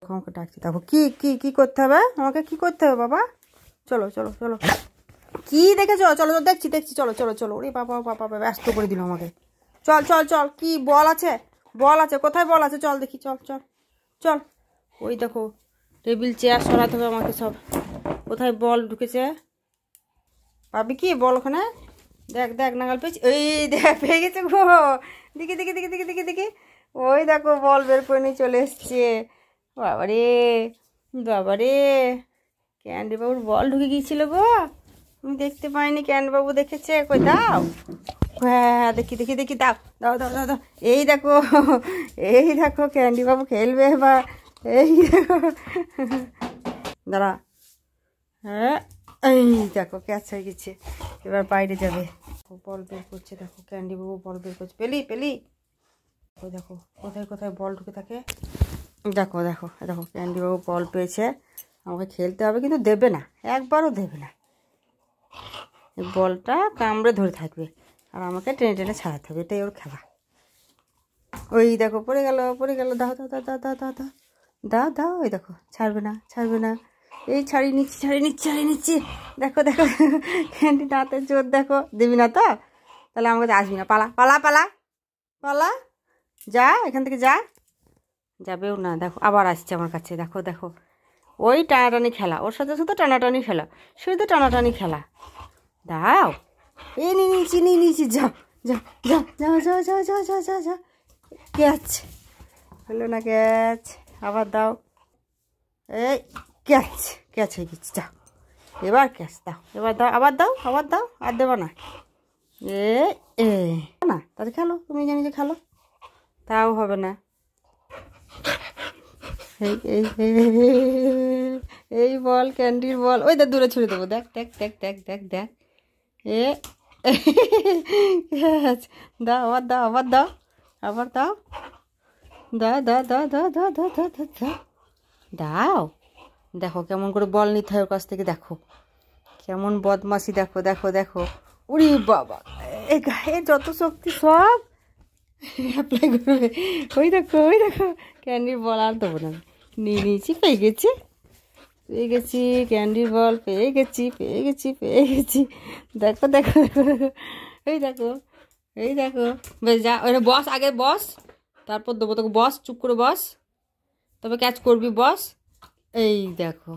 আমাকে ডাকছি, দেখো কি কি কি করতে হবে, আমাকে কি করতে হবে বাবা? চলো চলো চলো, কি দেখেছো? চলো দেখছি দেখছি, চলো চলো চলো। ওরে বাবা বাবা, ব্যস্ত করে দিল আমাকে। চল চল চল, কি বল আছে? বল আছে কোথায়? বল আছে, চল দেখি, চল চল চল। ওই দেখো টেবিল চেয়ার সরাতে হবে আমাকে সব। কোথায় বল ঢুকেছে? পাবি কি বল ওখানে? দেখ দেখ, নাগাল পেয়েছি, এই দেখ পেয়ে গেছে গো। দেখি দেখি দেখি দেখি দেখি দেখি, ওই দেখো বল বের করে নিয়ে চলে এসছে। বাবারে বাবারে, ক্যান্ডি বাবুর বল ঢুকে গিয়েছিল গো, আমি দেখতে পাইনি। ক্যান্ডি বাবু দেখেছে, কই দাও। হ্যাঁ দেখি দেখি দেখি, দাও দাও দাও দাও দাও। এই দেখো, এই দেখো ক্যান্ডি বাবু খেলবে এবার। এই দেখো, দাঁড়া। হ্যাঁ এই দেখো ক্যাচ হয়ে গেছে, এবার বাইরে যাবে। বল বের করছে, দেখো ক্যান্ডি বাবু বল বের করছে। পেলি পেলি, ওই দেখো কোথায় কোথায় বল ঢুকে থাকে। দেখো দেখো দেখো, ক্যান্ডি বাবু বল পেয়েছে, আমাকে খেলতে হবে, কিন্তু দেবে না, একবারও দেবে না। বলটা কামড়ে ধরে থাকবে আর আমাকে টেনে টেনে ছাড়াতে হবে, এটাই ওর খেলা। ওই দেখো পড়ে গেল পড়ে গেল, দাও দাও দাও দাও দাও দাও দাও দাও দাও। ওই দেখো ছাড়বে না ছাড়বে না, এই ছাড়িয়ে নিচ্ছি ছাড়িয়ে নিচ্ছি ছাড়িয়ে নিচ্ছি। দেখো দেখো ক্যান্ডি দাঁতের জোর দেখো, দিবি না তো? তাহলে আমাকে আসবি না, পালা পালা পালা পালা, যা এখান থেকে যা। যাবেও না, দেখো আবার আসছে আমার কাছে, দেখো দেখো। ওই টানাটানি খেলা, ওর সাথে শুধু টানাটানি খেলা, শুধু টানাটানি খেলা। দাও, এই নিয়ে নিয়েছি নিয়ে নিয়েছি, যাও যাও যাও যাও যাও যাও যাও যাও যাও যাও। ক্যাচ হলো না, ক্যাচ আবার দাও। এই ক্যাচ, ক্যাচ হয়ে গেছে, যাও এবার ক্যাচ দাও, এবার দাও, আবার দাও আবার দাও, আর দেবো না। এ না, তাহলে খেলো, তুমি জানি যে খেলো, তাও হবে না। এই এই এই বল ক্যান্ডির বল, ওই দেখ দূরে ছুড়ে দেবো, দেখ দেখ দেখ দেখ দেখ দেখ। এ দাও আবার দাও আবার দাও আবার দাও, দাও দাও দাও দাও দাও দাও দাও দাও দাও দাও। দেখো কেমন করে বল নিতে হয় ওর কাছ থেকে, দেখো কেমন বদমাসি, দেখো দেখো দেখো। উড়ি বাবা, এই গায়ে যত শক্তি সব অ্যাপ্লাই করবে। ওই দেখো ক্যান্ডির বল আর দেবো না, নিয়ে নিয়েছি, পেয়ে গেছি পেয়ে গেছি, ক্যান্ডির বল পেয়ে গেছি পেয়ে গেছি পেয়ে গেছি। দেখো দেখো দেখো দেখো, এই দেখো এই দেখো। বেশ যা, ওইটা বস, আগে বস, তারপর দেবো তোকে, বস চুপ করে বস, তবে ক্যাচ করবি, বস। এই দেখো